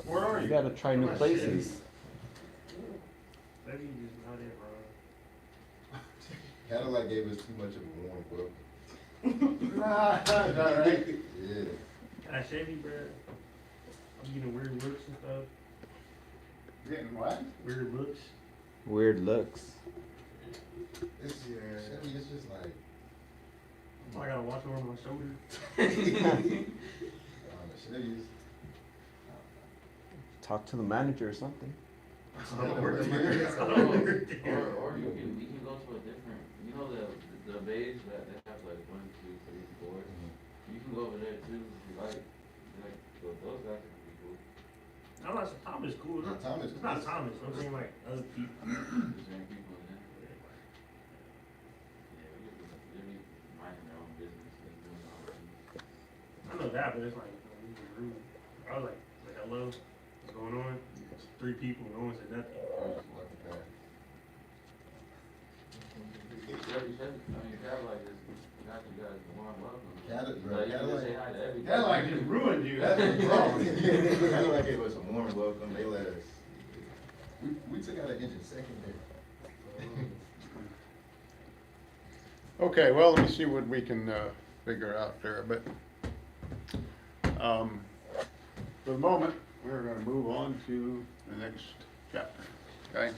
Where are You you? gotta try new places. Maybe you just not it, bro. Cadillac gave us too much of a warm welcome. Nah, is that right? Yeah. Can I shave you, bro? I'm getting weird looks and stuff. Getting what? Weird looks. Weird looks. It's, Chevy, it's just like, I gotta watch over my shoulder. Chevy's. Talk to the manager or something. I don't know where to look. I don't know where to Or you can go to a different, you know the bays that they have like 1, 2, 3, 4. You can go over there too if you like. Those guys are pretty cool. I'm not saying Thomas is cool. Not Thomas. It's not Thomas. I'm saying like other people. There's certain people in there. Yeah, they be minding their own business. They doing their own thing. I know that, but it's like rude. I was like hello, what's going on? It's 3 people. No one said nothing. Cadillac just got you guys a warm welcome. Cadillac. You can say hi to everybody. Cadillac just ruined you, that's what's wrong. Cadillac gave us a warm welcome, they let us, we took out an engine second there. Okay, well, let me see what we can, figure out there, but, for the moment, we're gonna move on to the next chapter, okay?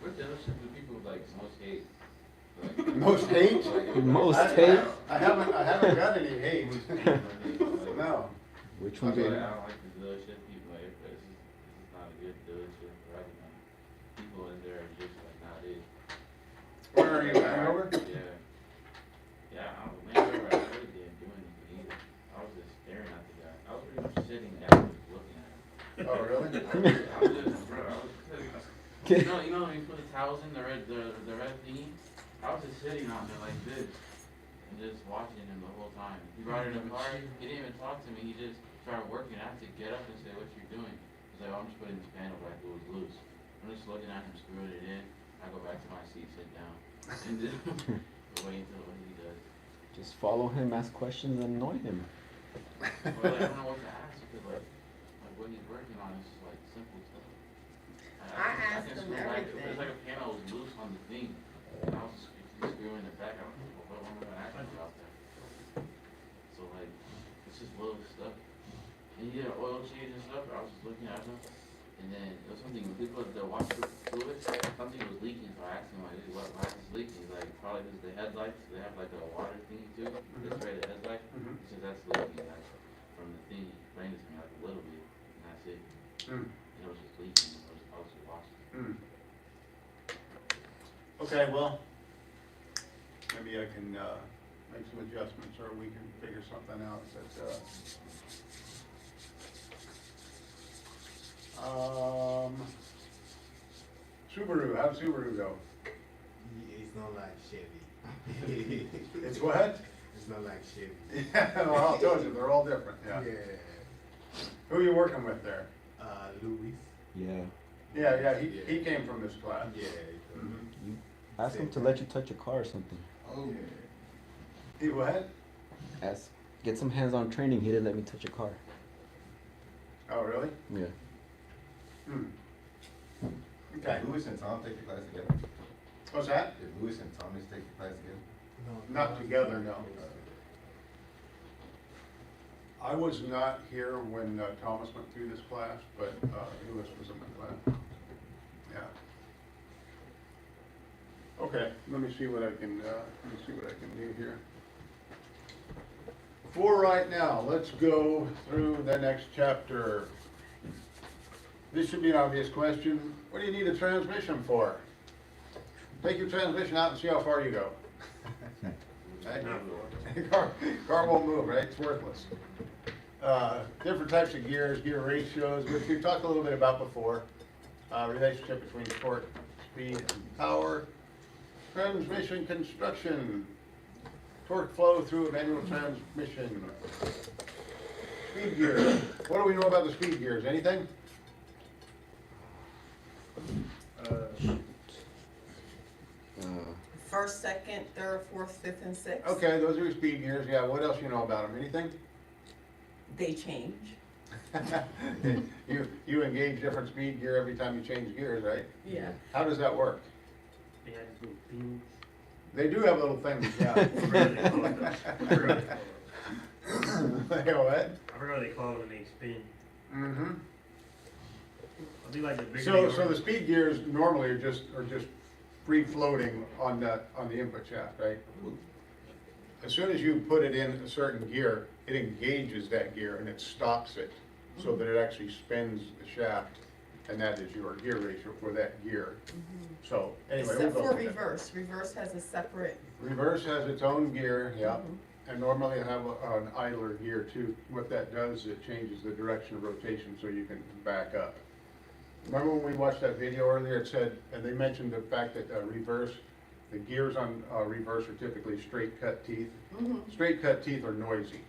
What dealership do people like most hate? Most hate? Most I hate? haven't got any hate. No. Which I one do you? don't like the dealership. People like this is not a good dealership. Right now, people in there are just like not it. Where are you, Hanover? Yeah. Yeah, I don't know. I really didn't do anything either. I was just staring at the guy. I was pretty much sitting down and just looking at him. Oh, really? I was just, bro, you know when you put the towels in the red thingy? I was just sitting on there like this and just watching him the whole time. He brought it in the car. He didn't even talk to me. He just started working. I had to get up and say, "What you doing?" He's like, "Oh, I'm just putting this panel back. It was loose." I'm just looking at him, screwing it in. I go back to my seat, sit down, and just wait until what he does. Just follow him, ask questions, and annoy him. Well, I don't know what to ask because like what he's working on is just like simple stuff. I asked can him screw back. everything. It's like a panel was loose on the thing, and I was just screwing it back. I don't know what am I gonna ask him about that. So like, it's just little stuff. And he did an oil change and stuff. I was just looking at him, and then it was something. He put the washer fluid. Something was leaking, so I asked him like, "Why is this leaking?" He's like, "Probably because the headlights. They have like a water thing too. They spray the headlight." He said that's leaking. That's from the thing. He explained it to me like a little bit, and that's it. And it was just leaking. I was just watching. Okay, well, maybe I can, make some adjustments, or we can figure something out that, Subaru, how'd Subaru go? It's not like Chevy. It's what? It's not like Chevy. Yeah, well, I told you, they're all different, yeah. Who are you working with there? Louis. Yeah. Yeah, he came from this class. Yeah. Mhm. Ask him to let you touch your car or something. Oh, He what? Ask. Get some hands-on training. He didn't let me touch a car. Oh, really? Yeah. Okay. Did Louis and Tom take the class together? What's that? Did Louis and Thomas take the class together? Not together, no. I was not here when Thomas went through this class, but Louis was in the class. Yeah. Okay, let me see what I can do here. For right now, let's go through the next chapter. This should be an obvious question. What do you need a transmission for? Take your transmission out and see how far you go. Car won't move, right? It's worthless. Different types of gears, gear ratios, which we've talked a little bit about before. Relationship between torque, speed, and power. Transmission construction. Torque flow through a manual transmission. Speed gears. What do we know about the speed gears? Anything? First, second, third, fourth, fifth, and sixth. Okay, those are speed gears. Yeah, what else you know about them? Anything? They change. You engage different speed gear every time you change gears, right? Yeah. How does that work? They had these little things. They do have little things, yeah. I forgot what they call it, though. I forgot what they call it. They go what? I forgot what they call it when they spin. Mm-hmm. I think like the bigger So, they so are- the speed gears normally are just free floating on the input shaft, right? As soon as you put it in a certain gear, it engages that gear and it stops it so that it actually spins the shaft, and that is your gear ratio for that gear. So, anyway, we'll Except go for with that. reverse. Reverse has a separate. Reverse has its own gear, yeah, Mhm. and normally have an idler gear too. What that does, it changes the direction of rotation so you can back up. Remember when we watched that video earlier, it said, and they mentioned the fact that reverse, the gears on reverse are typically straight cut teeth. Mhm. Straight cut teeth are noisy.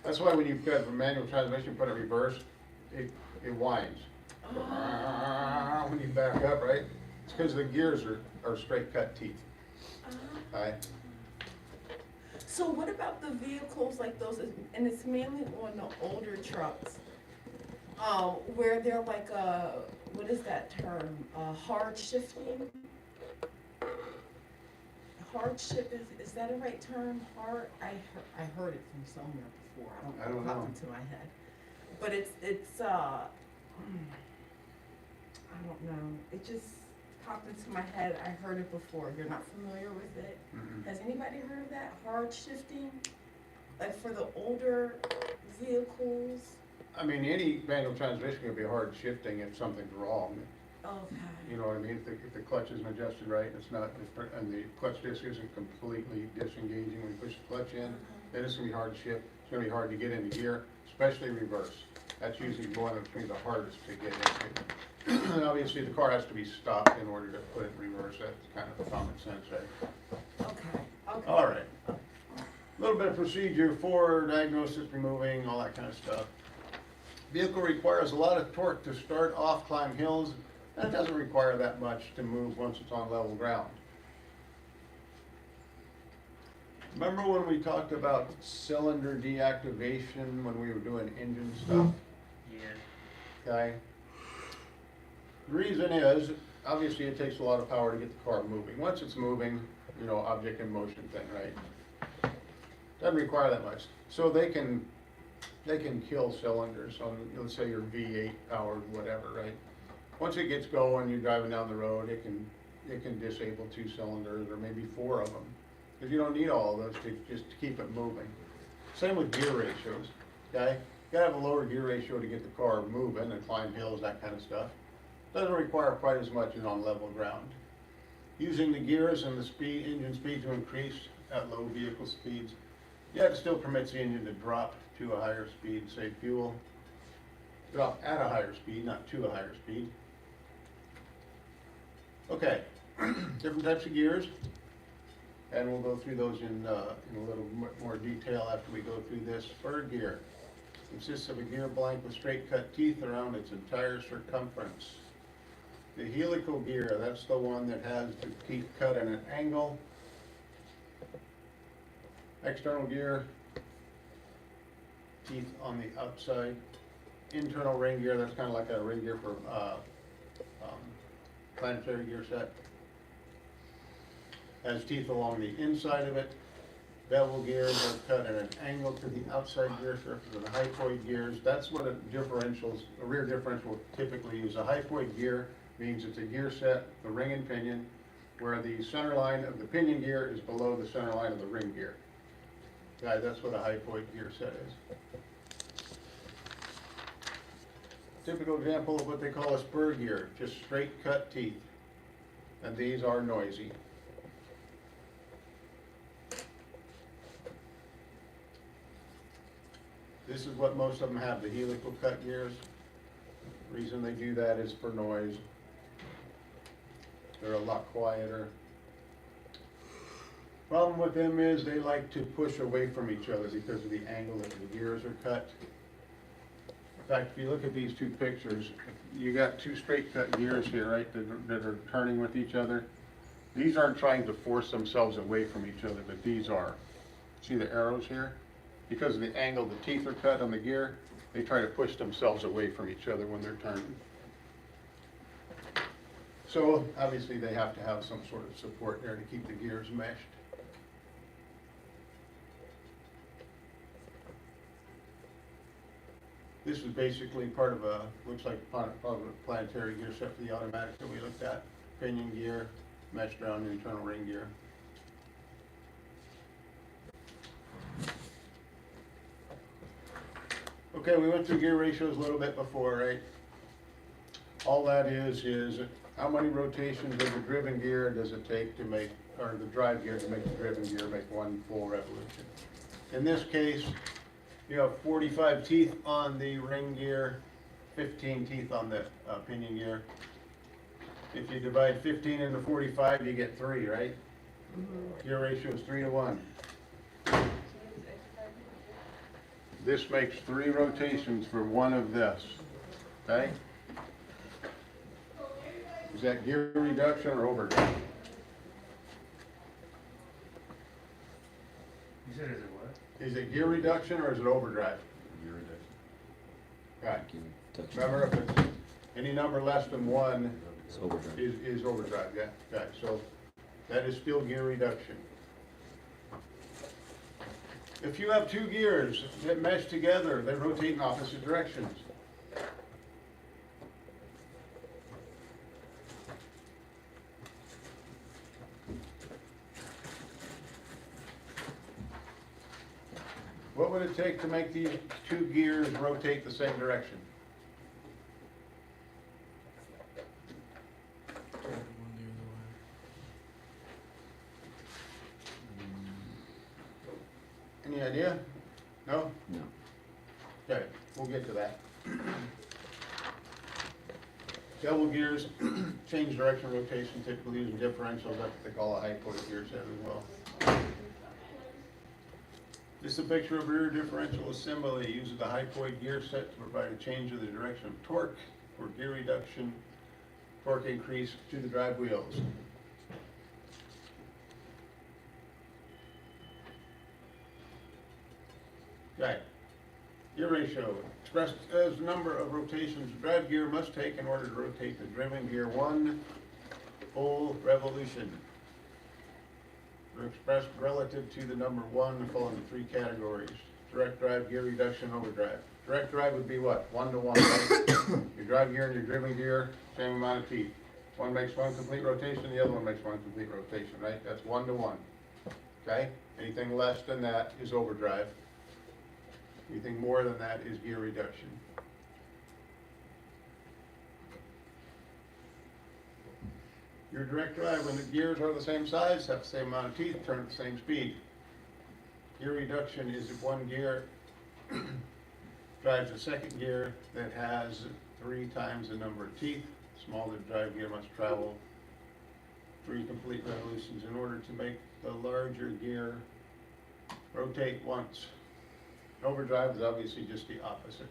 That's why when you've got a manual transmission, put it reverse, it whines. When you back up, right? It's because the gears are straight cut teeth, right? So what about the vehicles like those, and it's mainly on the older trucks, where they're like what is that term? Hard shifting? Hard shift, is that a right term? Hard, I heard it from somewhere before, I I don't don't know, it know. popped into my head. But it's I don't know, it just popped into my head, I heard it before, you're not familiar with it? Mhm. Has anybody heard of that, hard shifting? Like for the older vehicles? I mean, any manual transmission can be hard shifting if something's wrong. Okay. You know what I mean? If the clutch isn't adjusted right, and it's not, and the clutch disc isn't completely disengaging when you push the clutch in, then it's gonna be hard to shift. It's gonna be hard to get into gear, especially reverse. That's usually one of the hardest to get into. And obviously, the car has to be stopped in order to put it in reverse. That's kind of a common sense, right? Okay. All right. A little bit of procedure for diagnosis, removing, all that kind of stuff. Vehicle requires a lot of torque to start off, climb hills, and it doesn't require that much to move once it's on level ground. Remember when we talked about cylinder deactivation when we were doing engine stuff? Yeah. Okay? The reason is, obviously it takes a lot of power to get the car moving. Once it's moving, you know, object in motion thing, right? Doesn't require that much. So they can kill cylinders on, let's say your V8 powered whatever, right? Once it gets going, you're driving down the road, it can disable 2 cylinders or maybe 4 of them. Because you don't need all of those to just keep it moving. Same with gear ratios, okay? You gotta have a lower gear ratio to get the car moving and climb hills, that kind of stuff. Doesn't require quite as much as on level ground. Using the gears and the speed, engine speed to increase at low vehicle speeds, yet it still permits the engine to drop to a higher speed, save fuel. Drop at a higher speed, not to a higher speed. Okay, different types of gears, and we'll go through those in a little more detail after we go through this. Spur gear consists of a gear blank with straight cut teeth around its entire circumference. The helical gear, that's the one that has the teeth cut at an angle. External gear, teeth on the outside. Internal ring gear, that's kind of like a ring gear for planetary gear set. Has teeth along the inside of it. Bevel gears are cut at an angle to the outside gear surface of the hypoid gears. That's what a rear differential typically is. A hypoid gear means it's a gear set, the ring and pinion, where the center line of the pinion gear is below the center line of the ring gear. Okay, that's what a hypoid gear set is. Typical example of what they call a spur gear, just straight cut teeth. And these are noisy. This is what most of them have, the helical cut gears. The reason they do that is for noise. They're a lot quieter. Problem with them is they like to push away from each other because of the angle that the gears are cut. In fact, if you look at these 2 pictures, you got 2 straight cut gears here, right, that are turning with each other. These aren't trying to force themselves away from each other, but these are. See the arrows here? Because of the angle the teeth are cut on the gear, they try to push themselves away from each other when they're turning. So obviously they have to have some sort of support there to keep the gears meshed. This is basically part of a, looks like part of a planetary gear set for the automatic that we looked at. Pinion gear, meshed around internal ring gear. Okay, we went through gear ratios a little bit before, right? All that is how many rotations of the driven gear does it take to make, or the drive gear to make the driven gear make one full revolution? In this case, you have 45 teeth on the ring gear, 15 teeth on the pinion gear. If you divide 15 into 45, you get 3, right? Gear ratio is 3 to 1. This makes 3 rotations for one of this, okay? Is that gear reduction or overdrive? You said is it what? Is it gear reduction or is it overdrive? Gear reduction. Right. Remember, if it's any number less than 1 It's overdrive. is overdrive, yeah. Okay, so that is still gear reduction. If you have 2 gears that mesh together, they rotate in opposite directions. What would it take to make these 2 gears rotate the same direction? Any idea? No? No. Okay, we'll get to that. Double gears change direction rotation, typically using differentials. That's what they call a high point gear set as well. This is a picture of rear differential assembly. It uses the high point gear set to provide a change of the direction of torque for gear reduction, torque increase to the drive wheels. Okay. Gear ratio, expressed as number of rotations the drive gear must take in order to rotate the driven gear 1 full revolution. They're expressed relative to the number 1 fall into 3 categories. Direct drive, gear reduction, overdrive. Direct drive would be what? 1 to 1, right? Your drive gear and your driven gear, same amount of teeth. One makes 1 complete rotation, the other one makes 1 complete rotation, right? That's 1 to 1. Okay? Anything less than that is overdrive. Anything more than that is gear reduction. Your direct drive, when the gears are the same size, have the same amount of teeth, turn at the same speed. Gear reduction is if one gear drives a second gear that has 3 times the number of teeth. Smaller drive gear must travel 3 complete revolutions in order to make the larger gear rotate once. Overdrive is obviously just the opposite.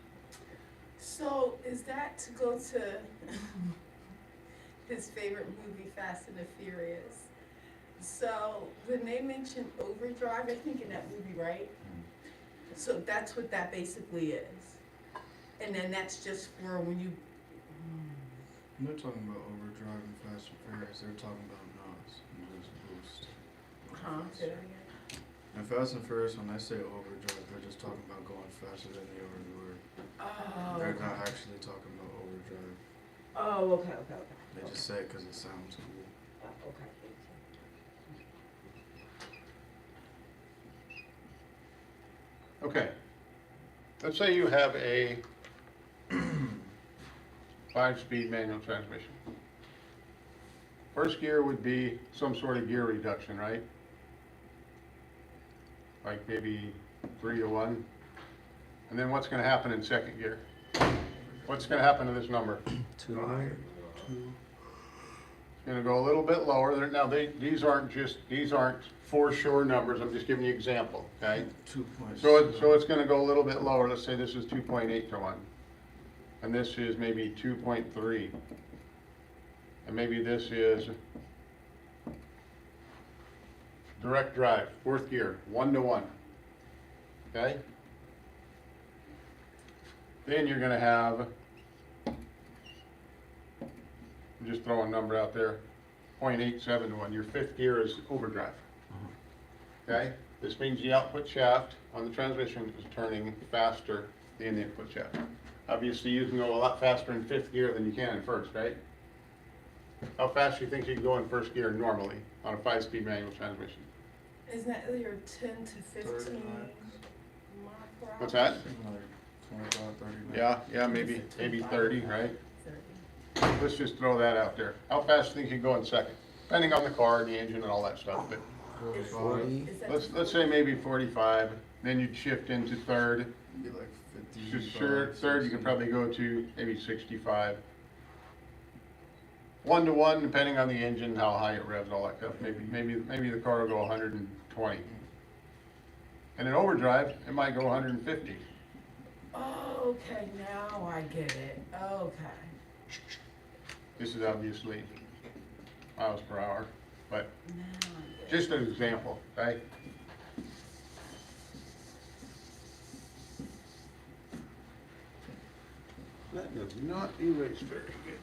So is that to go to his favorite movie, Fast and the Furious? So when they mention overdrive, I think in that movie, right? So that's what that basically is. And then that's just for when you, They're talking about overdrive and Fast and Furious. They're talking about NOS and just boost. say that again? And Fast and Furious, when they say overdrive, they're just talking about going faster than they already were. Oh, They're okay. not actually talking about overdrive. Oh, okay. They just say it because it sounds cool. Okay. Okay. Let's say you have a 5-speed manual transmission. First gear would be some sort of gear reduction, right? Like maybe 3 to 1. And then what's going to happen in second gear? What's going to happen to this number? 2 to 1. It's going to go a little bit lower. Now, these aren't for sure numbers. I'm just giving you an example, okay? 2.6. So it's going to go a little bit lower. Let's say this is 2.8 to 1. And this is maybe 2.3. And maybe this is direct drive, 4th gear, 1 to 1. Okay? Then you're gonna have, I'm just throwing a number out there, 0.871. Your fifth gear is overdrive. Okay? This means the output shaft on the transmission is turning faster than the input shaft. Obviously, you can go a lot faster in fifth gear than you can in first, right? How fast do you think you can go in first gear normally on a 5-speed manual transmission? Isn't that your 10 to 15 30 mile per hour? What's that? Like 25, 30 minutes. Yeah, maybe 30, right? 30. Let's just throw that out there. How fast do you think you can go in second? Depending on the car and the engine and all that stuff, but 40. Is that let's say maybe 45, then you'd shift into third. Be like 50. Sure, third you could probably go to maybe 65. 1-to-1, depending on the engine, how high it revs, all that stuff. Maybe the car will go 120. And in overdrive, it might go 150. Okay, now I get it. Okay. This is obviously miles per hour, but Now I get it. just an example, okay? That does not erase very good.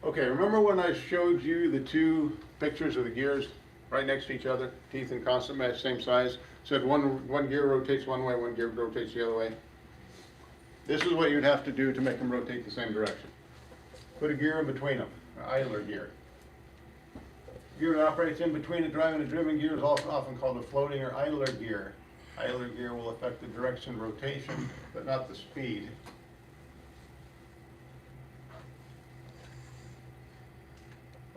Okay, remember when I showed you the two pictures of the gears right next to each other, teeth and constant match, same size? Said one gear rotates one way, one gear rotates the other way. This is what you'd have to do to make them rotate the same direction. Put a gear in between them, an idler gear. Gear that operates in between the drive and the driven gear is also often called a floating or idler gear. Idler gear will affect the direction of rotation, but not the speed.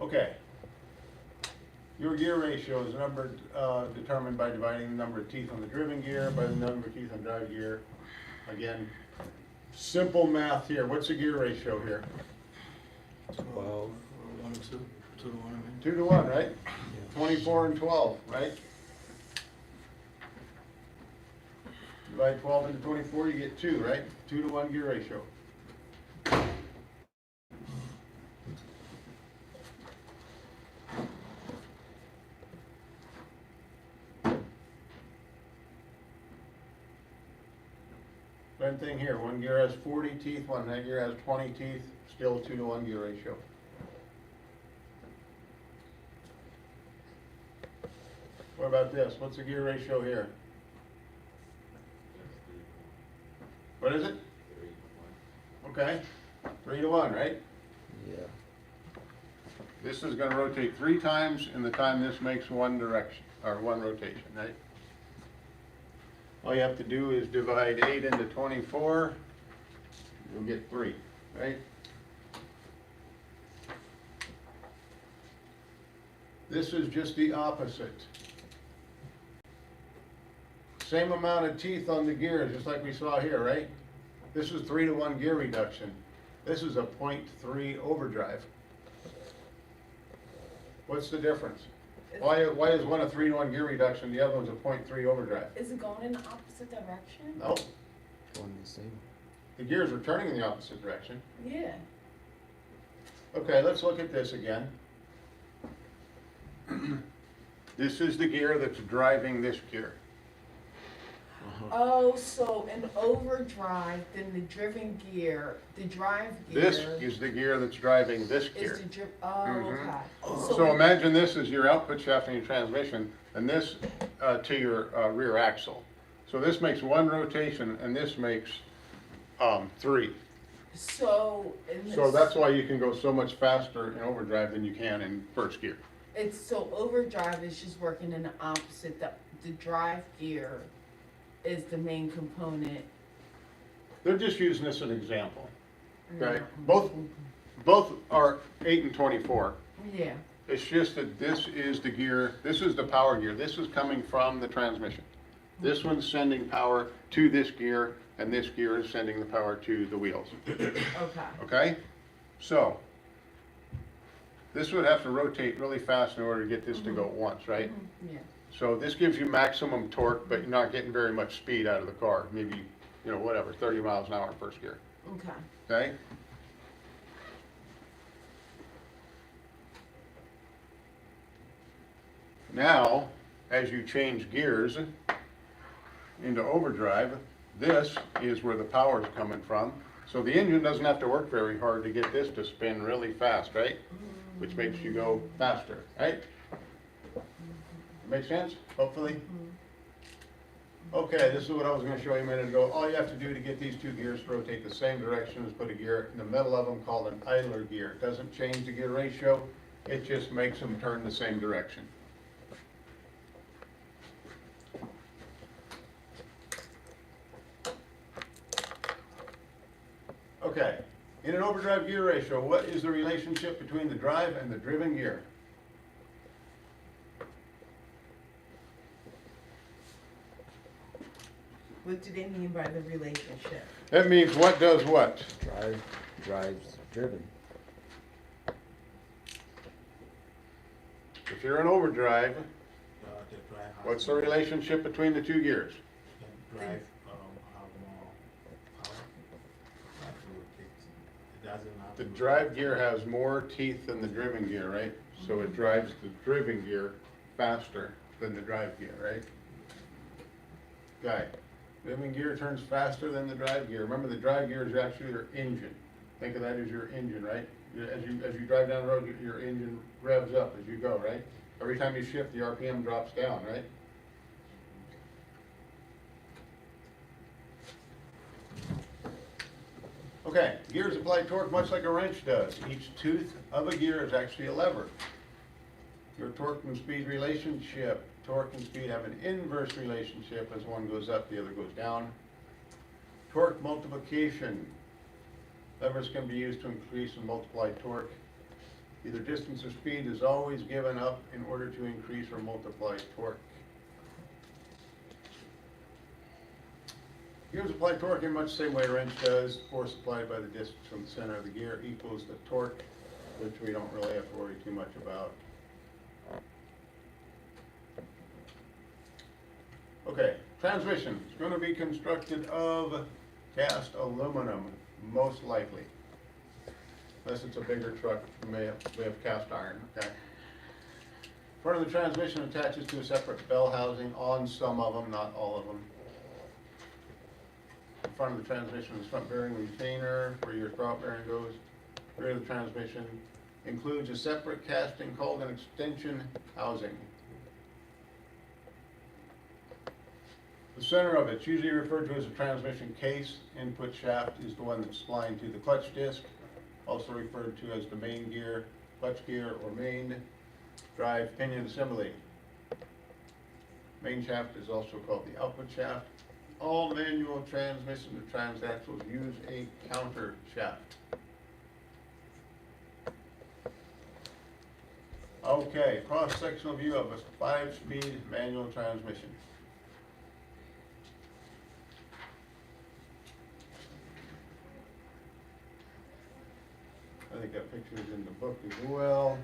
Okay. Your gear ratio is numbered, determined by dividing the number of teeth on the driven gear by the number of teeth on drive gear. Again, simple math here. What's the gear ratio here? 12. 1 to 2. 2 to 1, I mean. 2 to 1, right? 24 and 12, right? Divide 12 into 24, you get 2, right? 2 to 1 gear ratio. Same thing here, one gear has 40 teeth, one gear has 20 teeth, still 2 to 1 gear ratio. What about this? What's the gear ratio here? What is it? Okay, 3 to 1, right? Yeah. This is gonna rotate 3 times in the time this makes one direction, or one rotation, right? All you have to do is divide 8 into 24, you'll get 3, right? This is just the opposite. Same amount of teeth on the gears, just like we saw here, right? This is 3 to 1 gear reduction. This is a 0.3 overdrive. What's the difference? Why is one a 3 to 1 gear reduction, the other one's a 0.3 overdrive? Is it going in the opposite direction? No, Going the same. the gears are turning in the opposite direction. Yeah. Okay, let's look at this again. This is the gear that's driving this gear. Oh, so in overdrive, then the driven gear, the drive gear. This is the gear that's driving this Is gear. the oh, Mhm. okay. So imagine this is your output shaft in your transmission, and this to your rear axle. So this makes one rotation, and this makes 3. So in this, So that's why you can go so much faster in overdrive than you can in first gear. it's so overdrive is just working in the opposite. The drive gear is the main component. They're just using this as an example. Okay, Mm-hmm. both are 8 and 24. Yeah. It's just that this is the gear, this is the power gear. This is coming from the transmission. This one's sending power to this gear, and this gear is sending the power to the wheels. Okay. Okay? So, this would have to rotate really fast in order to get this to go at once, right? Mhm, yeah. So this gives you maximum torque, but you're not getting very much speed out of the car. Maybe, whatever, 30 miles an hour in first gear. Okay. Okay? Now, as you change gears into overdrive, this is where the power is coming from. So the engine doesn't have to work very hard to get this to spin really fast, right? Which makes you go faster, right? Make sense, hopefully? Okay, this is what I was gonna show you a minute ago. All you have to do to get these two gears to rotate the same direction is put a gear in the middle of them called an idler gear. It doesn't change the gear ratio, it just makes them turn the same direction. Okay, in an overdrive gear ratio, what is the relationship between the drive and the driven gear? What do they mean by the relationship? That means what does what? Drives driven. If you're in overdrive, The drive has what's the more- relationship between the two gears? The drive, have more power. Like it doesn't have The to- drive gear has more teeth than the driven gear, right? So it drives the driven gear faster than the drive gear, right? Okay, driven gear turns faster than the drive gear. Remember, the drive gear is actually your engine. Think of that as your engine, right? As you drive down the road, your engine revs up as you go, right? Every time you shift, the RPM drops down, right? Okay, gears apply torque much like a wrench does. Each tooth of a gear is actually a lever. Your torque and speed relationship. Torque and speed have an inverse relationship. As one goes up, the other goes down. Torque multiplication. Levers can be used to increase and multiply torque. Either distance or speed is always given up in order to increase or multiply torque. Gears apply torque in much the same way a wrench does. Force applied by the distance from the center of the gear equals the torque, which we don't really have to worry too much about. Okay, transmission is going to be constructed of cast aluminum, most likely. Unless it's a bigger truck, we have cast iron, okay? Front of the transmission attaches to a separate bell housing on some of them, not all of them. In front of the transmission is front bearing retainer where your throat bearing goes. Rear of the transmission includes a separate casting called an extension housing. The center of it's usually referred to as a transmission case. Input shaft is the one that's splined to the clutch disc, also referred to as the main gear, clutch gear, or main drive pinion assembly. Main shaft is also called the output shaft. All manual transmission to transaxles use a counter shaft. Okay, cross-sectional view of a 5-speed manual transmission. I think that picture is in the book as well.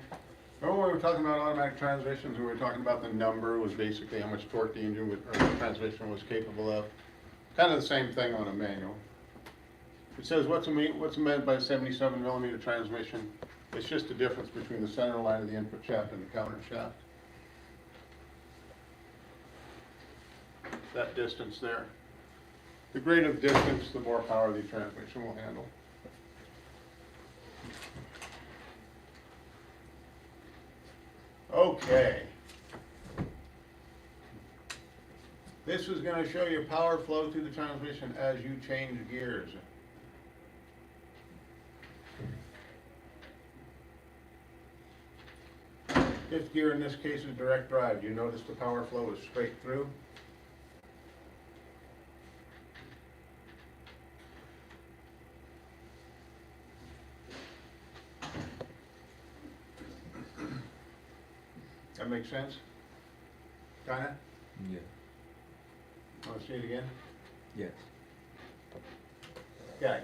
Remember when we were talking about automatic transmissions, we were talking about the number was basically how much torque the engine or the transmission was capable of. Kind of the same thing on a manual. It says what's meant by a 77 millimeter transmission. It's just the difference between the center line of the input shaft and the counter shaft. That distance there. The greater the distance, the more power the transmission will handle. Okay. This is going to show you power flow through the transmission as you change gears. Fifth gear in this case is direct drive. You notice the power flow is straight through. That makes sense? Kinda? Yeah. Want to see it again? Yes. Okay.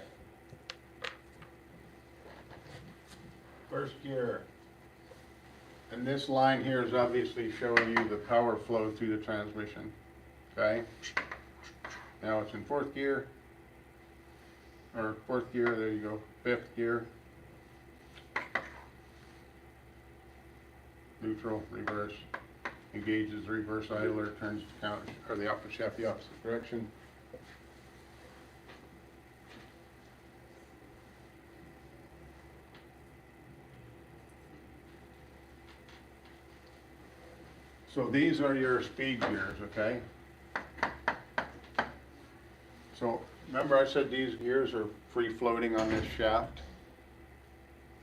First gear. And this line here is obviously showing you the power flow through the transmission. Okay? Now it's in fourth gear. Or fourth gear, there you go. Fifth gear. Neutral, reverse. engages the reverse idler, turns the counter, or the output shaft the opposite direction. So these are your speed gears, okay? So remember I said these gears are free floating on this shaft?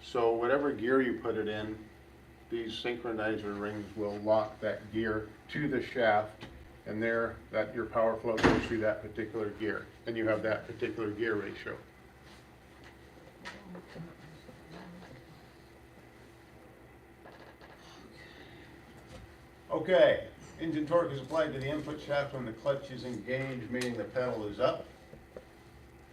So whatever gear you put it in, these synchronizer rings will lock that gear to the shaft, and there, that your power flow goes through that particular gear, and you have that particular gear ratio. Okay, engine torque is applied to the input shaft when the clutch is engaged, meaning the pedal is up.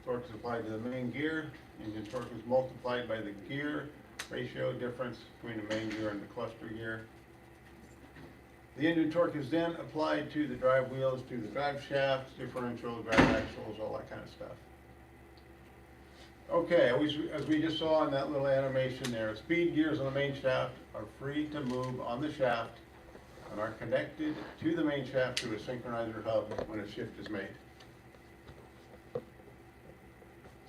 Torque is applied to the main gear. Engine torque is multiplied by the gear ratio difference between the main gear and the cluster gear. The engine torque is then applied to the drive wheels, to the drive shafts, differential, drive axles, all that kind of stuff. Okay, as we just saw in that little animation there, speed gears on the main shaft are free to move on the shaft and are connected to the main shaft through a synchronizer hub when a shift is made.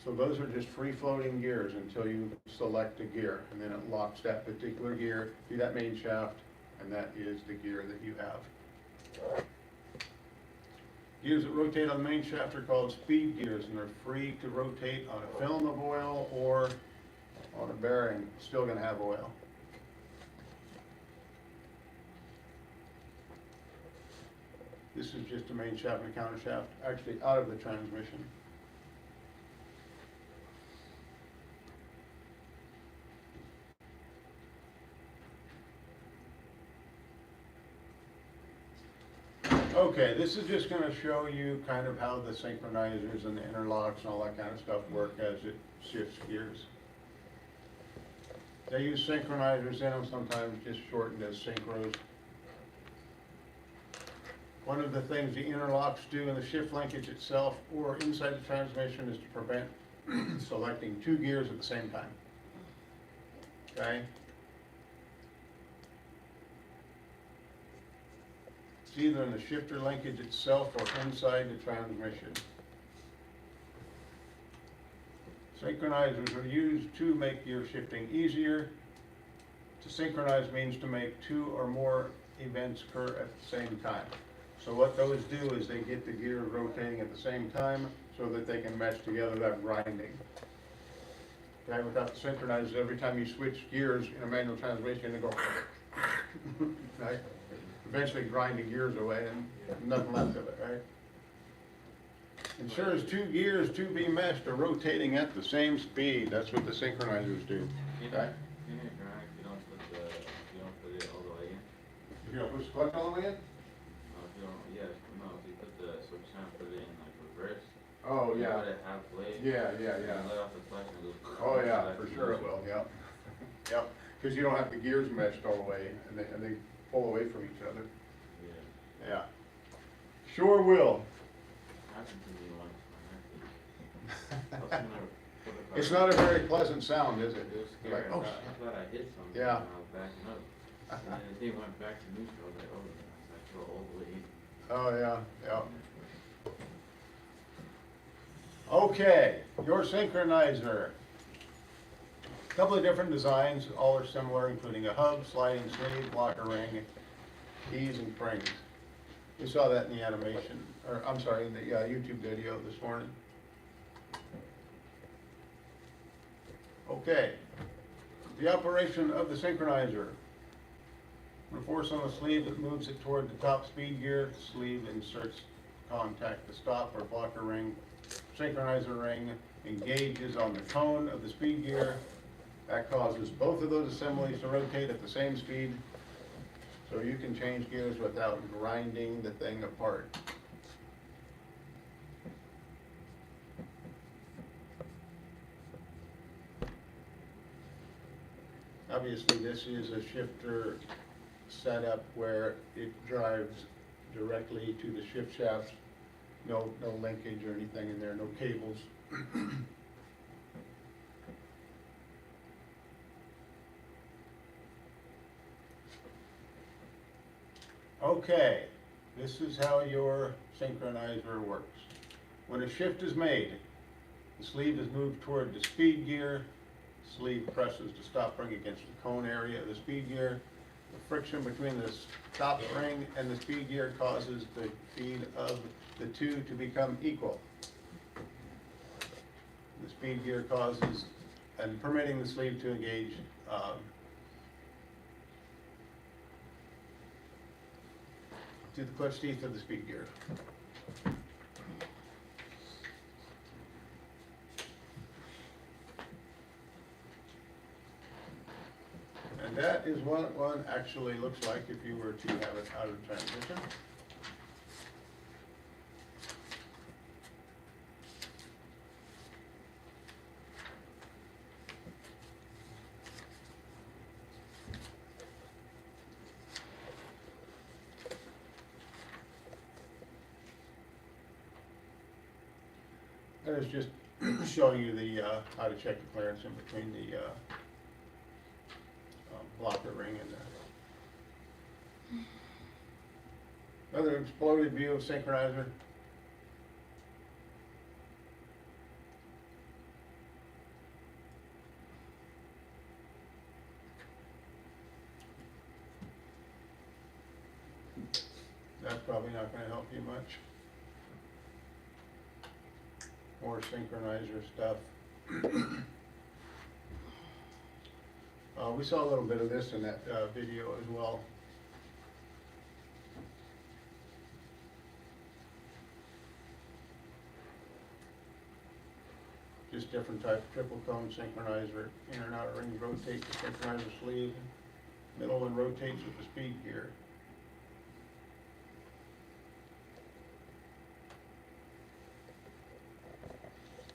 So those are just free-floating gears until you select a gear, and then it locks that particular gear to that main shaft, and that is the gear that you have. Gears that rotate on the main shaft are called speed gears, and they're free to rotate on a film of oil or on a bearing. Still going to have oil. This is just a main shaft and a counter shaft, actually out of the transmission. Okay, this is just going to show you kind of how the synchronizers and the interlocks and all that kind of stuff work as it shifts gears. They use synchronizers in them, sometimes just shortened as synchros. One of the things the interlocks do in the shift linkage itself or inside the transmission is to prevent selecting two gears at the same time. Okay? It's either in the shifter linkage itself or inside the transmission. Synchronizers are used to make gear shifting easier. To synchronize means to make two or more events occur at the same time. So what those do is they get the gear rotating at the same time so that they can mesh together without grinding. Okay, without the synchronizers, every time you switch gears in a manual transmission, they go right? Eventually grinding gears away and nothing left of it, right? Ensures two gears to be meshed are rotating at the same speed. That's what the synchronizers do. Okay? Can you grind if you don't put it all the way in? If you don't push the clutch all the way in? If you put the switch on, put it in like reverse. Oh, You yeah. put it halfway. Yeah. And let off the clutch and go. Oh, yeah, for sure it will, yep. Yep, because you don't have the gears meshed all the way and they pull away from each other. Yeah. Yeah. Sure will. Happened to me once. I was gonna put it back. It's not a very pleasant sound, is it? It was Like, scary. oh, I thought I hit something. Yeah. And I was backing up. And then the thing went back to neutral. I was like, oh, I threw it all the way in. Oh, yeah. Okay, your synchronizer. Couple of different designs, all are similar, including a hub, sliding sleeve, locker ring, keys and springs. We saw that in the animation, or I'm sorry, in the YouTube video this morning. Okay, the operation of the synchronizer. With force on the sleeve that moves it toward the top speed gear, the sleeve inserts contact the stop or blocker ring. Synchronizer ring engages on the cone of the speed gear. That causes both of those assemblies to rotate at the same speed, so you can change gears without grinding the thing apart. Obviously, this is a shifter setup where it drives directly to the shift shafts. No linkage or anything in there, no cables. Okay, this is how your synchronizer works. When a shift is made, the sleeve is moved toward the speed gear. Sleeve presses the stop ring against the cone area of the speed gear. The friction between the stop ring and the speed gear causes the speed of the two to become equal. The speed gear causes, and permitting the sleeve to engage to the clutch teeth of the speed gear. And that is what one actually looks like if you were to have it out of transition. That is just showing you the, how to check the clearance in between the blocker ring and the. Another exploded view of synchronizer. That's probably not going to help you much. More synchronizer stuff. We saw a little bit of this in that video as well. Just different type of triple cone synchronizer. Inner and outer ring rotate the synchronizer sleeve. Middle one rotates with the speed gear.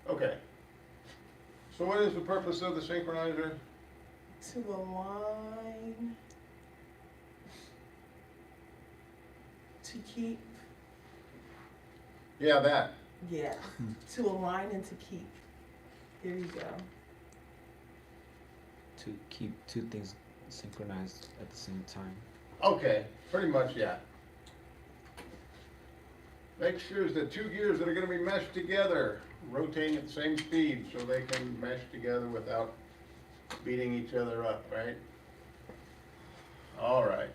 Okay. So what is the purpose of the synchronizer? To align, to keep, Yeah, that. yeah, to align and to keep. There you go. To keep two things synchronized at the same time. Okay, pretty much, yeah. Make sure the two gears that are going to be meshed together, rotating at the same speed so they can mesh together without beating each other up, right? All right.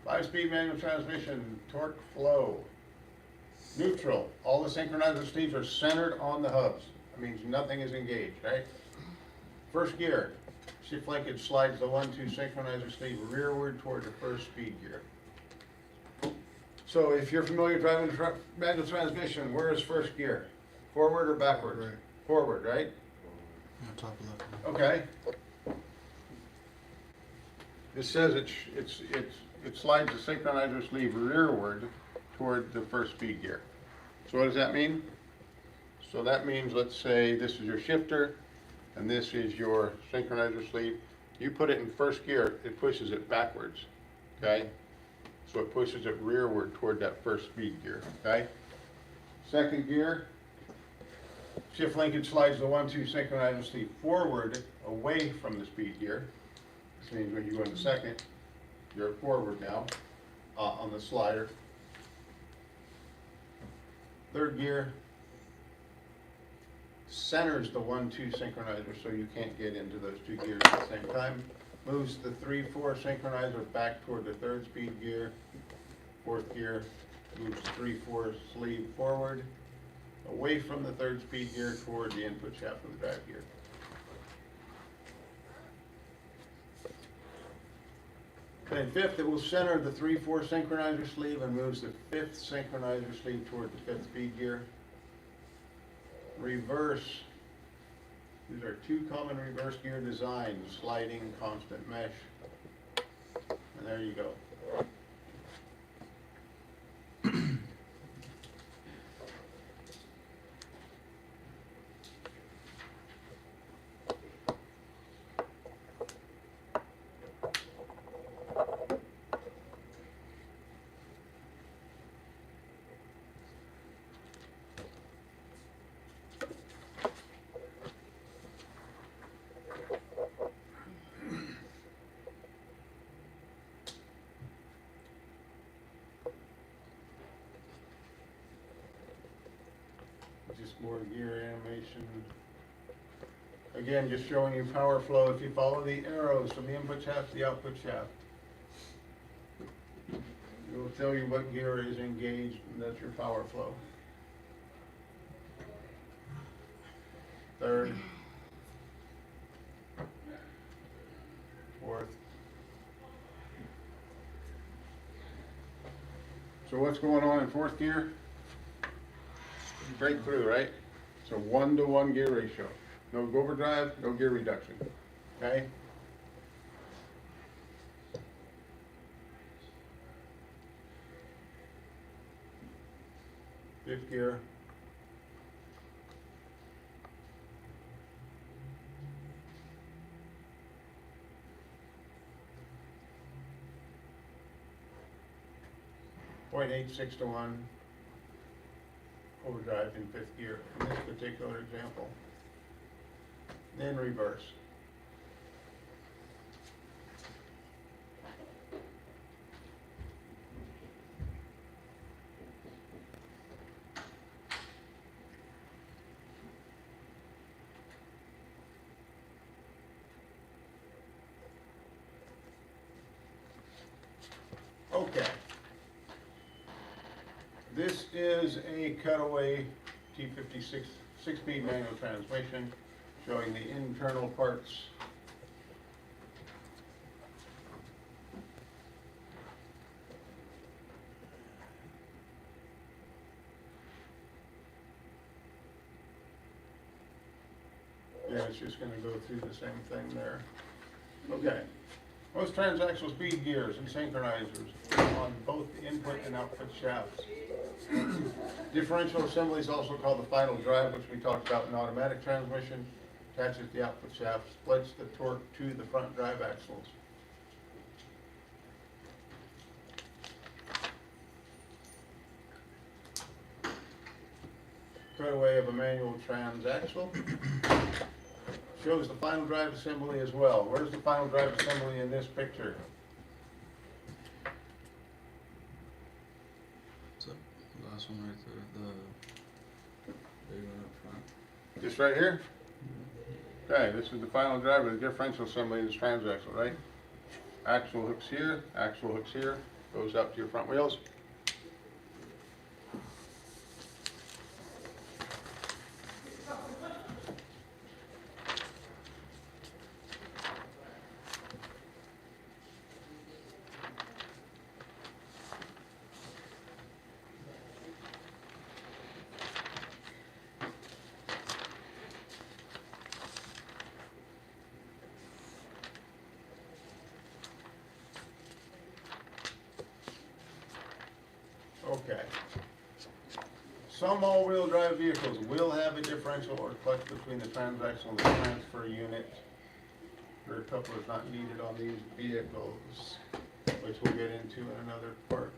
5-speed manual transmission, torque flow. Neutral. All the synchronizer sleeves are centered on the hubs. That means nothing is engaged, right? First gear. Shift linkage slides the 1-2 synchronizer sleeve rearward toward the first speed gear. So if you're familiar driving a manual transmission, where is first gear? Forward or backward? Right. Forward, right? On top left. Okay. It says it slides the synchronizer sleeve rearward toward the first speed gear. So what does that mean? So that means, let's say this is your shifter and this is your synchronizer sleeve. You put it in first gear, it pushes it backwards, okay? So it pushes it rearward toward that first speed gear, okay? Second gear, shift linkage slides the 1-2 synchronizer sleeve forward away from the speed gear. This means when you go into second, you're forward now on the slider. Third gear centers the 1-2 synchronizer so you can't get into those two gears at the same time. Moves the 3-4 synchronizer back toward the third speed gear. Fourth gear moves the 3-4 sleeve forward, away from the third speed gear toward the input shaft of the drive gear. Then fifth, it will center the 3-4 synchronizer sleeve and moves the fifth synchronizer sleeve toward the fifth speed gear. Reverse. These are two common reverse gear designs, sliding, constant mesh. And there you go. More gear animation. Again, just showing you power flow. If you follow the arrows from the input shaft to the output shaft, it will tell you what gear is engaged, and that's your power flow. Third, fourth. So what's going on in fourth gear? Straight through, right? So 1-to-1 gear ratio. No overdrive, no gear reduction. Okay? Fifth gear. .86-to-1 overdrive in fifth gear in this particular example. Then reverse. Okay. This is a cutaway T56 six-speed manual transmission showing the internal parts. Yeah, it's just going to go through the same thing there. Okay. Most transaxle speed gears and synchronizers on both the input and output shafts. Differential assembly is also called the final drive, which we talked about in automatic transmission. Attaches the output shaft, splits the torque to the front drive axles. Cutaway of a manual transaxle. Shows the final drive assembly as well. Where's the final drive assembly in this picture? So, last one right there, the big one up front. Just right here? Okay, this is the final drive of the differential assembly in this transaxle, right? Axle hooks here, goes up to your front wheels. Okay. Some all-wheel drive vehicles will have a differential or clutch between the transaxle and the transfer unit. There are a couple that's not needed on these vehicles, which we'll get into in another part.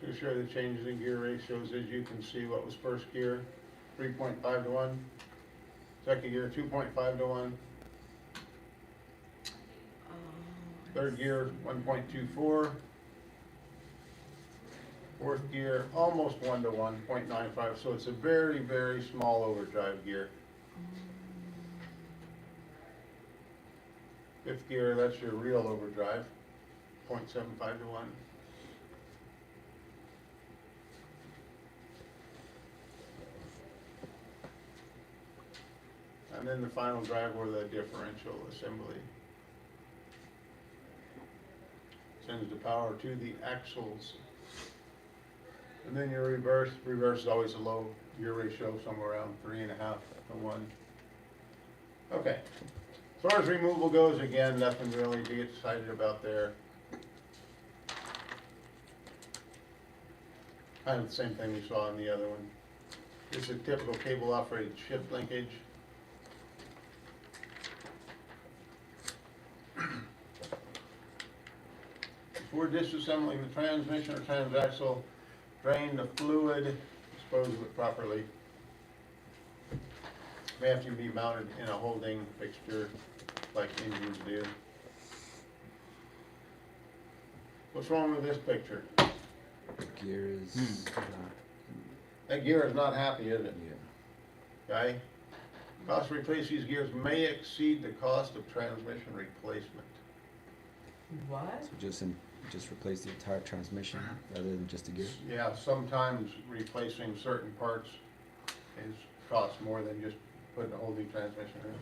To show the changes in gear ratios, as you can see, what was first gear, 3.5-to-1. Second gear, 2.5-to-1. Third gear, 1.24. Fourth gear, almost 1-to-1, 0.95. So it's a very, very small overdrive gear. Fifth gear, that's your real overdrive, 0.75-to-1. And then the final drive or the differential assembly. Sends the power to the axles. And then your reverse. Reverse is always a low gear ratio, somewhere around 3.5-to-1. Okay. As far as removal goes, again, nothing really to get excited about there. Kind of the same thing we saw in the other one. This is a typical cable operated shift linkage. Before disassembling the transmission or transaxle, drain the fluid, dispose of it properly. May have to be mounted in a holding fixture like engines do. What's wrong with this picture? Gear is not, That gear is not happy, is it? yeah. Okay? Cost to replace these gears may exceed the cost of transmission replacement. What? So just replace the entire transmission rather than just the gear. Yeah, sometimes replacing certain parts is costs more than just putting a whole new transmission in.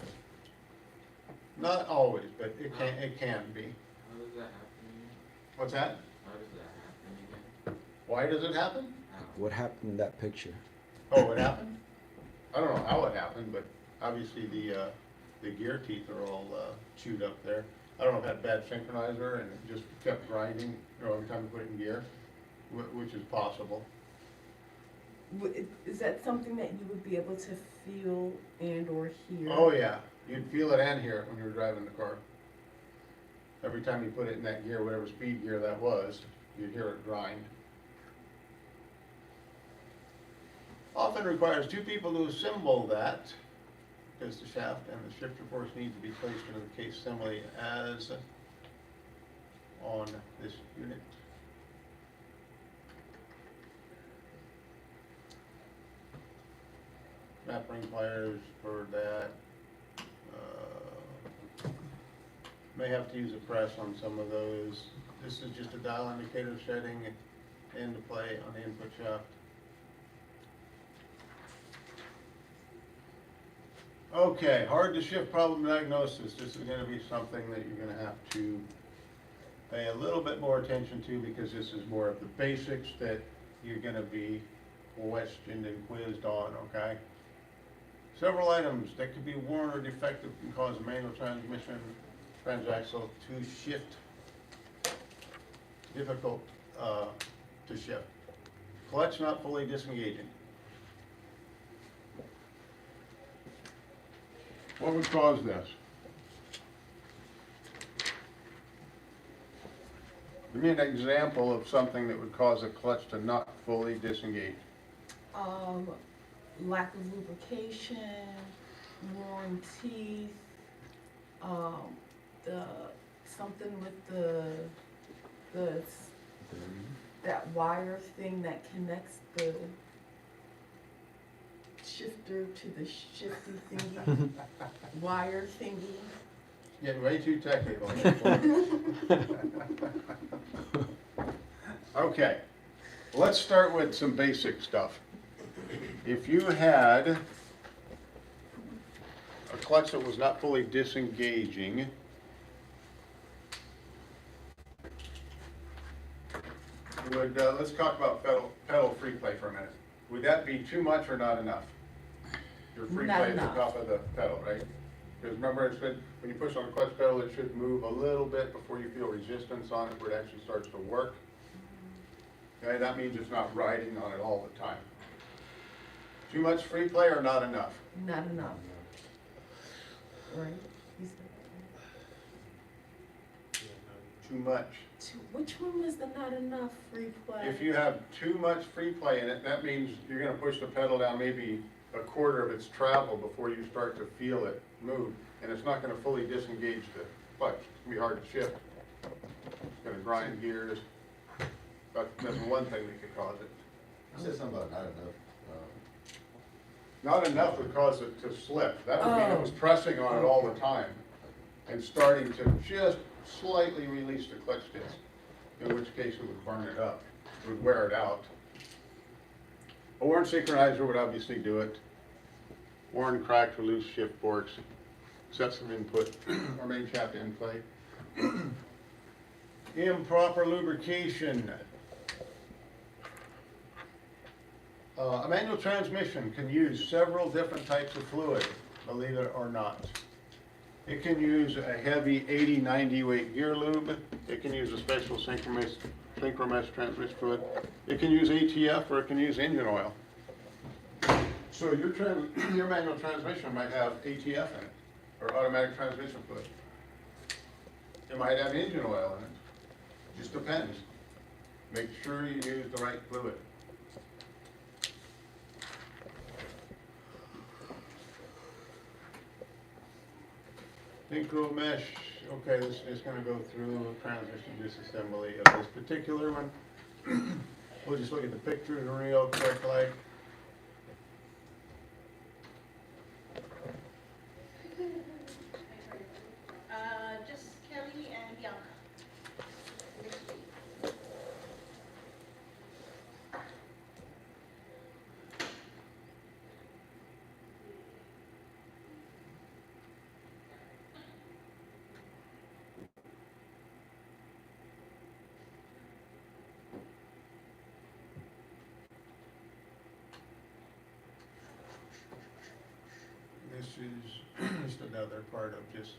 Not always, but it can be. How does that happen again? What's that? How does that happen again? Why does it happen? How? What happened in that picture? Oh, it happened? I don't know how it happened, but obviously the gear teeth are all chewed up there. I don't know if it had bad synchronizer and it just kept grinding, you know, every time you put it in gear, which is possible. Is that something that you would be able to feel and or hear? Oh, yeah, you'd feel it and hear it when you were driving the car. Every time you put it in that gear, whatever speed gear that was, you'd hear it grind. Often requires two people to assemble that, because the shaft and the shifter force need to be placed into the case assembly as on this unit. Map ring pliers for that. May have to use a press on some of those. This is just a dial indicator setting into play on the input shaft. Okay, hard to shift problem diagnosis. This is gonna be something that you're gonna have to pay a little bit more attention to because this is more of the basics that you're gonna be questioned and quizzed on, okay? Several items that could be worn or defective can cause a manual transmission transaxle to shift. Difficult to shift. Clutch not fully disengaging. What would cause this? Give me an example of something that would cause a clutch to not fully disengage. Lack of lubrication, worn teeth, something with that wire thing that connects the shifter to the shifty thingy, wire thingy. Getting way too technical. Okay, let's start with some basic stuff. If you had a clutch that was not fully disengaging, let's talk about pedal free play for a minute. Would that be too much or not enough? Your free Not play at the enough. top of the pedal, right? Because remember I said, when you push on the clutch pedal, it should move a little bit before you feel resistance on it, where it actually starts to work. Okay, that means it's not riding on it all the time. Too much free play or not enough? Not enough. Right? You said Too much. that. Which one was the not enough free play? If you have too much free play in it, that means you're gonna push the pedal down maybe a quarter of its travel before you start to feel it move, and it's not gonna fully disengage the clutch. It's gonna be hard to shift. It's gonna grind gears. That's one thing that could cause it. You said something about not enough. Not enough would cause it to slip. That would mean it was pressing on it all the time and starting to just slightly release the clutch disc, in which case it would burn it up, it would wear it out. A worn synchronizer would obviously do it. Worn, cracked, or loose shift forks, sets of input or main shaft end play. Improper lubrication. A manual transmission can use several different types of fluid, believe it or not. It can use a heavy 80-90 weight gear lube. It can use a special synchro mesh transmission fluid. It can use ATF or it can use engine oil. So your manual transmission might have ATF in it, or automatic transmission fluid. It might have engine oil in it. Just depends. Make sure you use the right fluid. Synchro mesh, okay, this is gonna go through transmission disassembly of this particular one. We'll just look at the pictures real quick, like. Just Kelly and Bianca. This is just another part of just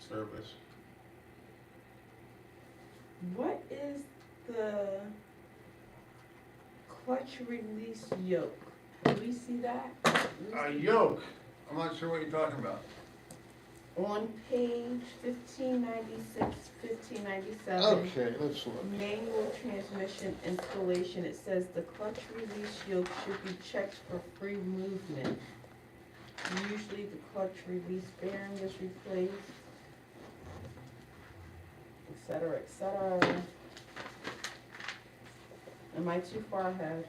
service. What is the clutch release yoke? Do we see that? A yoke, I'm not sure what you're talking about. On page 1596, 1597. Okay, let's look. Manual transmission installation, it says the clutch release yoke should be checked for free movement. Usually the clutch release bearing is replaced, et cetera, et cetera. Am I too far ahead?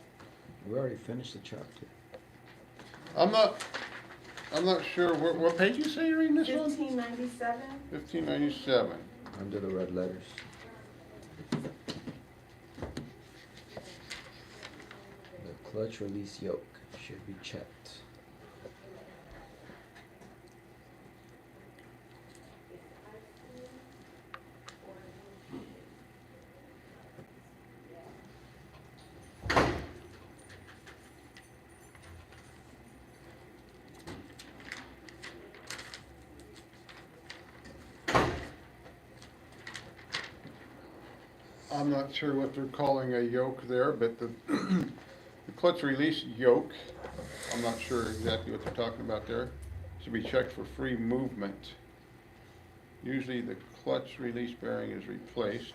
We already finished the chapter. I'm not sure, what page you say you're reading this on? 1597? 1597. Under the red letters. The clutch release yoke should be checked. I'm not sure what they're calling a yoke there, but the clutch release yoke, I'm not sure exactly what they're talking about there, should be checked for free movement. Usually the clutch release bearing is replaced,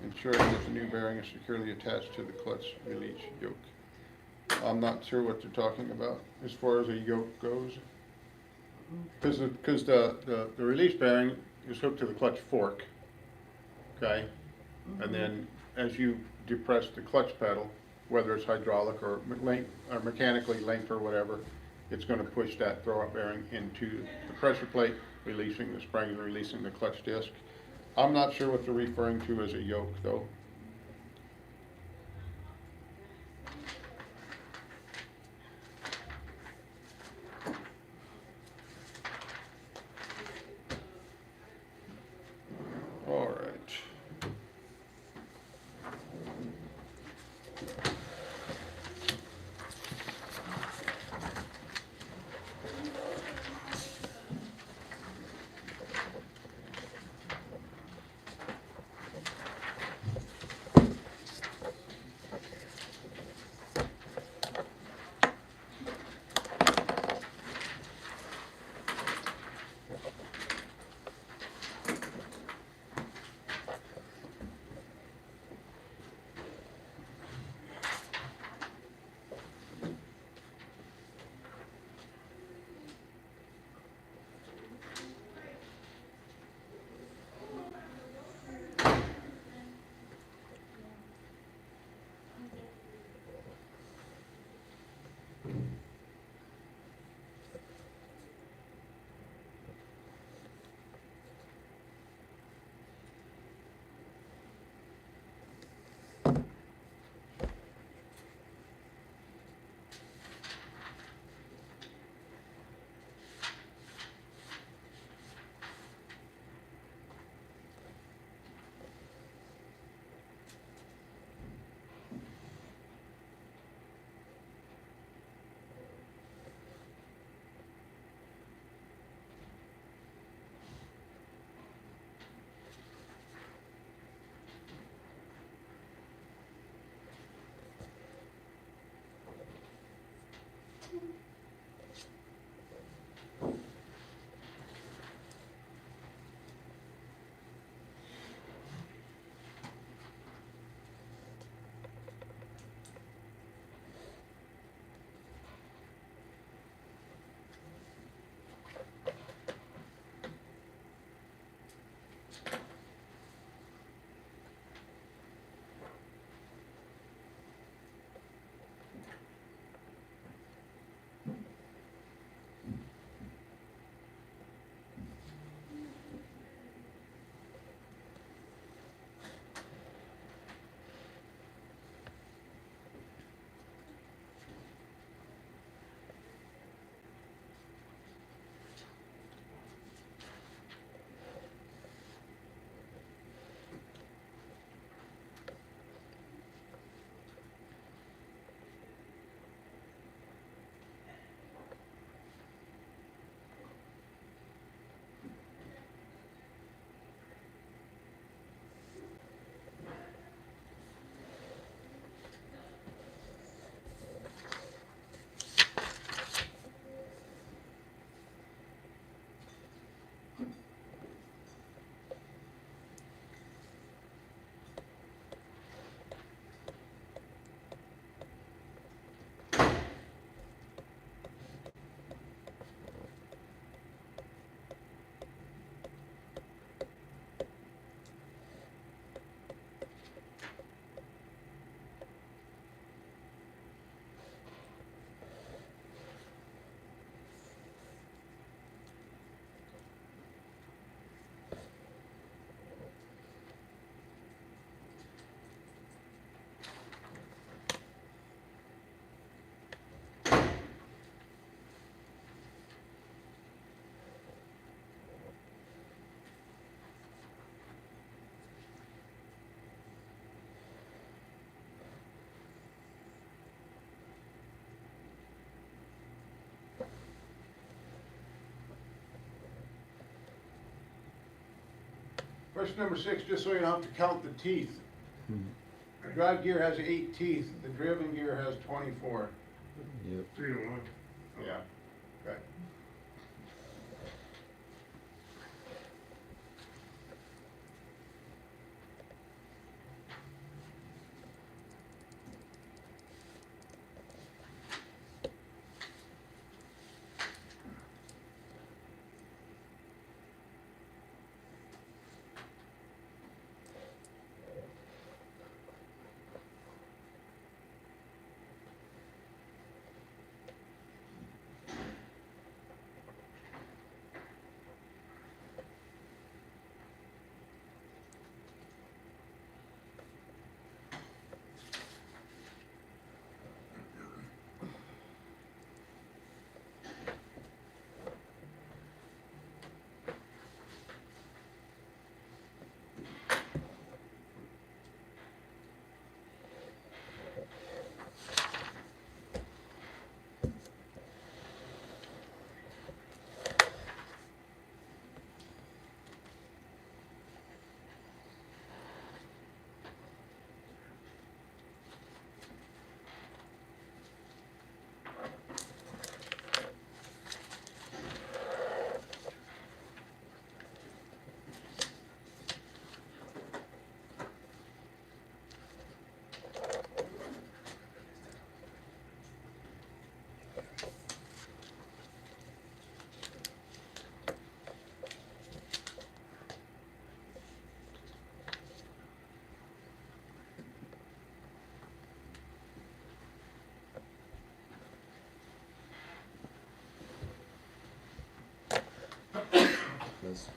ensuring that the new bearing is securely attached to the clutch release yoke. I'm not sure what they're talking about as far as a yoke goes. Because the release bearing is hooked to the clutch fork, okay? And then as you depress the clutch pedal, whether it's hydraulic or mechanically linked or whatever, it's going to push that throw-up bearing into the pressure plate, releasing the springs and releasing the clutch disc. I'm not sure what they're referring to as a yoke, though. All right. Question number 6, just so you don't have to count the teeth. The drive gear has 8 teeth, the driven gear has 24. Yep. 3 to 1. Yeah. Okay. Plus,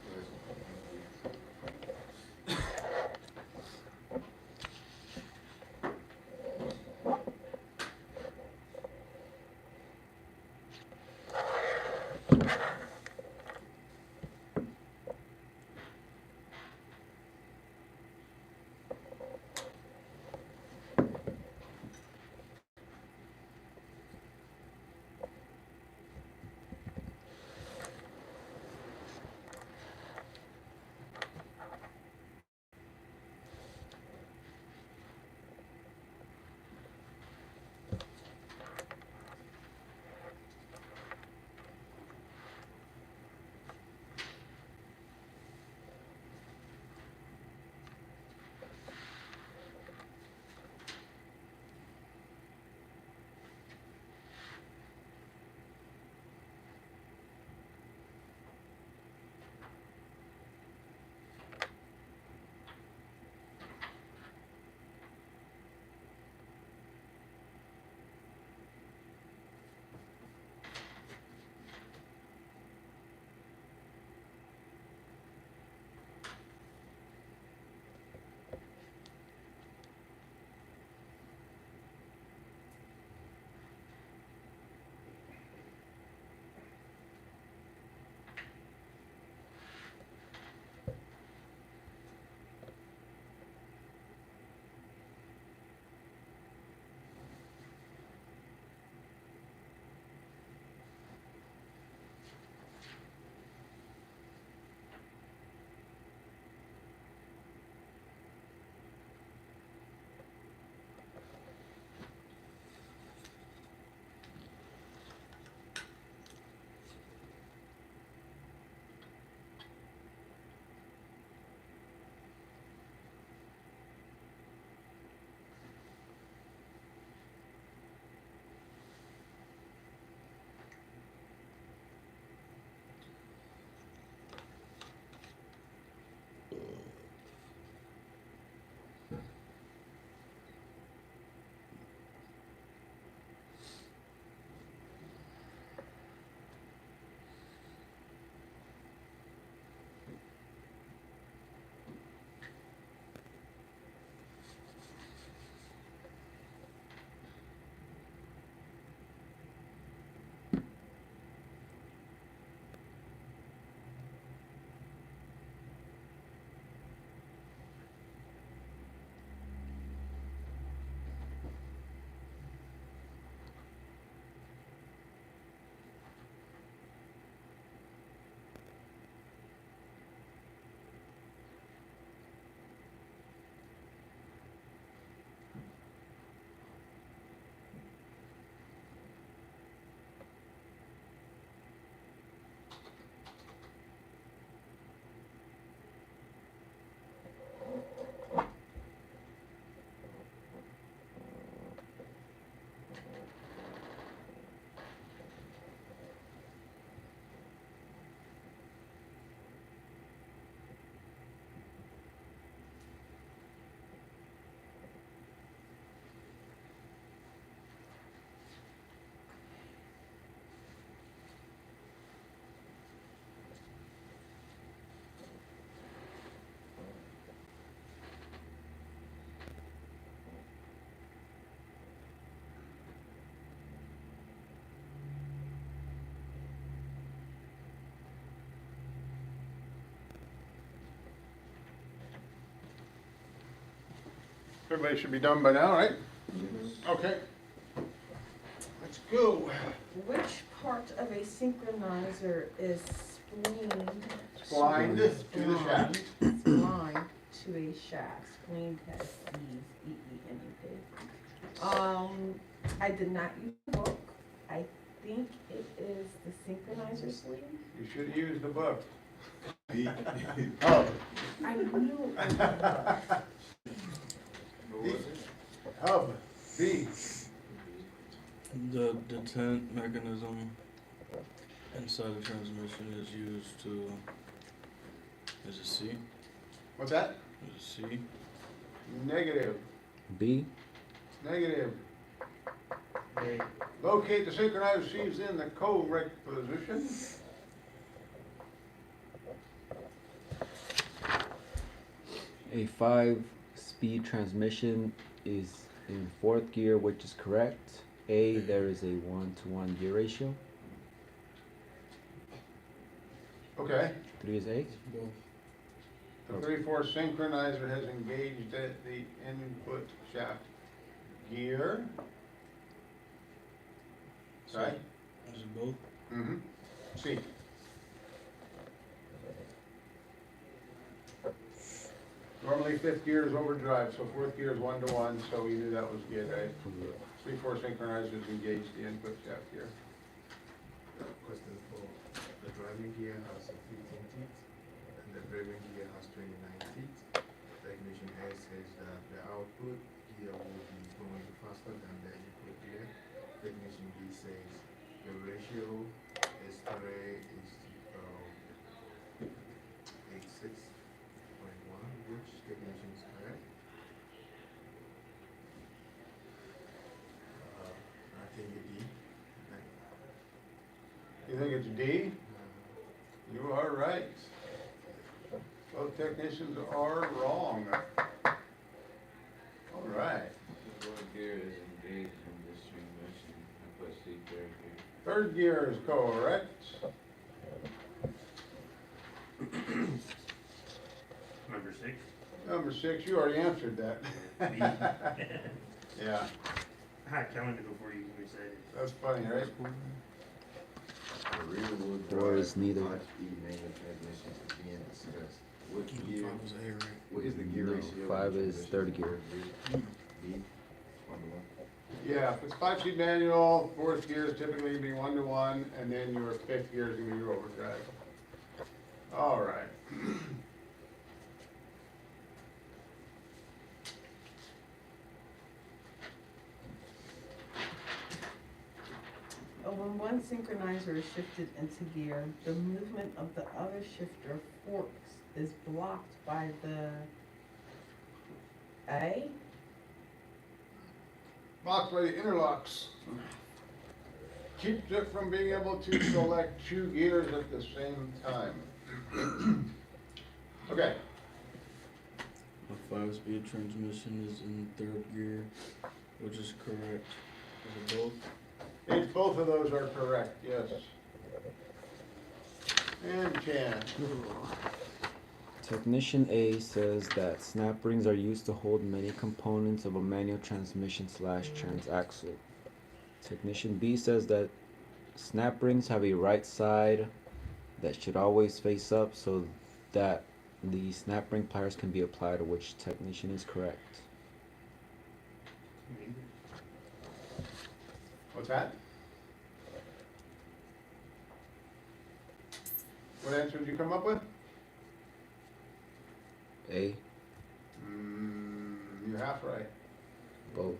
Everybody should be done by now, right? Okay. Let's go. Which part of a synchronizer is splined? Splined to the shaft. Splined to a shaft. Splined has E's, E-E-N-E-D. I did not use the book. I think it is the synchronizer sleeve. You should have used the book. B. Oh. I knew. Hub, B. The detent mechanism inside the transmission is used to, is it C? What's that? Is it C? Negative. B. Negative. Locate the synchronizer sheaves in the correct position. A 5-speed transmission is in 4th gear, which is correct. A, there is a 1-to-1 gear ratio. Okay. 3 is A. Both. The 3/4 synchronizer has engaged at the input shaft gear. Right? Is it both? Mm-hmm. C. Normally 5th gear is overdrive, so 4th gear is 1-to-1, so we knew that was good, right? 3/4 synchronizer is engaged the input shaft gear. Question for, the driving gear has 15 teeth, and the driving gear has 29 teeth. Technician A says that the output gear will be going faster than the input gear. Technician B says the ratio is 86.1, which technician is correct? I think it's D. You think it's D? You are right. Both technicians are wrong. All right. The one gear is engaged in this transmission. I put C third gear. 3rd gear is correct. Number 6. Number 6, you already answered that. Yeah, I had calendar before you even said it. that's funny, right? The rear wheel Or is drive neither. 5-speed manual transmission is being discussed. What gear, 5 is A, right? what is the gear No, ratio? 5 is 3rd gear. B, 1-to-1. Yeah, if it's 5-speed manual, 4th gear is typically gonna be 1-to-1, and then your 5th gear is gonna be your overdrive. All right. When one synchronizer is shifted into gear, the movement of the other shifter forks is blocked by the A? Blocked by the interlocks. Keeps it from being able to select 2 gears at the same time. Okay, A 5-speed transmission is in 3rd gear, which is correct. Is it both? both of those are correct, yes. And Chan. Technician A says that snap rings are used to hold many components of a manual transmission / transaxle. Technician B says that snap rings have a right side that should always face up so that the snap ring pliers can be applied, which technician is correct. What's that? What answer did you come up with? A, You're half right. both.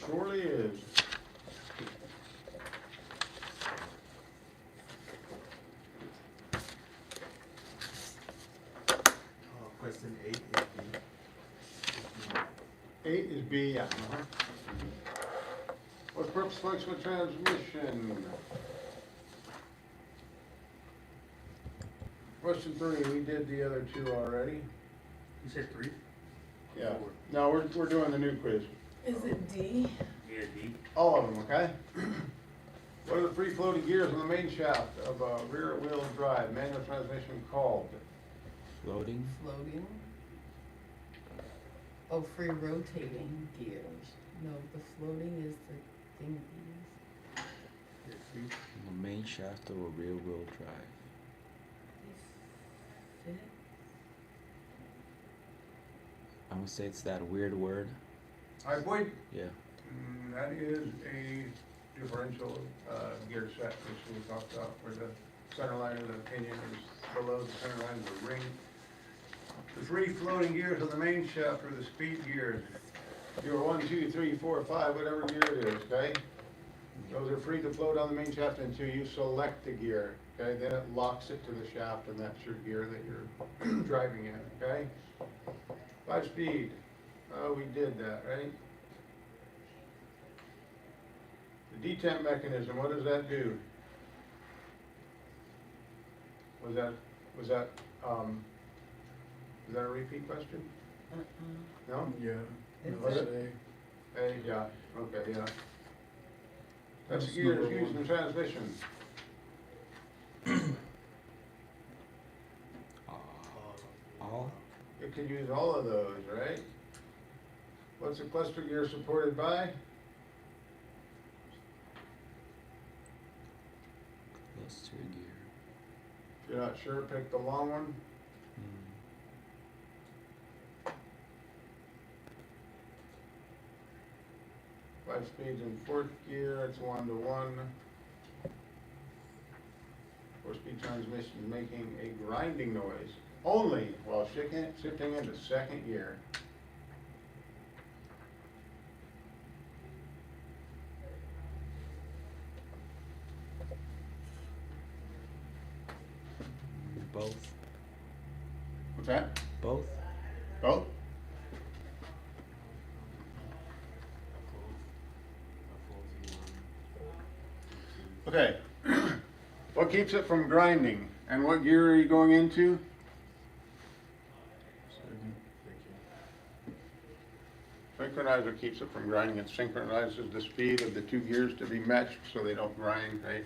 Surely is. Question 8 is B. 8 is B, yeah. What purpose function of transmission? Question 3, we did the other 2 already. You said 3? Yeah. No, we're doing the new quiz. Is it D? Yeah, D. All of them, okay? What are the free floating gears on the main shaft of a rear wheel drive manual transmission called? Floating. Floating. Oh, free rotating gears. No, the floating is the thing. The main shaft of a rear-wheel drive. They fit. I'm gonna say it's that weird word. High point? Yeah. That is a differential, gear set, which we talked about, where the center line of the pinion is below the center line of the ring. The three floating gears on the main shaft are the speed gears. Gear 1, 2, 3, 4, 5, whatever gear it is, okay? Those are free to float on the main shaft until you select the gear, okay? Then it locks it to the shaft, and that's your gear that you're driving in, okay? 5 speed, we did that, right? The detent mechanism, what does that do? Was that a repeat question? No? Yeah. It's Was a- it? Hey, yeah, okay, yeah. That's That's gears number used in one. transmission. All? It could use all of those, right? What's a cluster gear supported by? Cluster gear. If you're not sure, pick the long one. Hmm. 5 speeds in fourth gear, it's 1-to-1. 4-speed transmission is making a grinding noise only while shifting into second gear. Both. What's that? Both? Both? Okay. What keeps it from grinding? And what gear are you going into? Synchronizer keeps it from grinding. It synchronizes the speed of the two gears to be matched so they don't grind, right?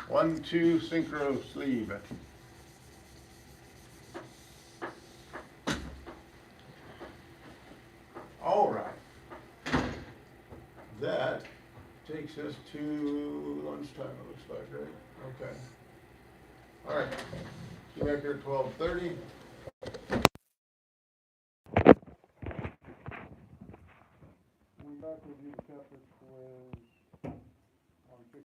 1, 2, synchro sleeve. All right. That takes us to lunchtime, it looks like, right? Okay. All right. See you back here at 12:30. I'm back with you, chapter quiz.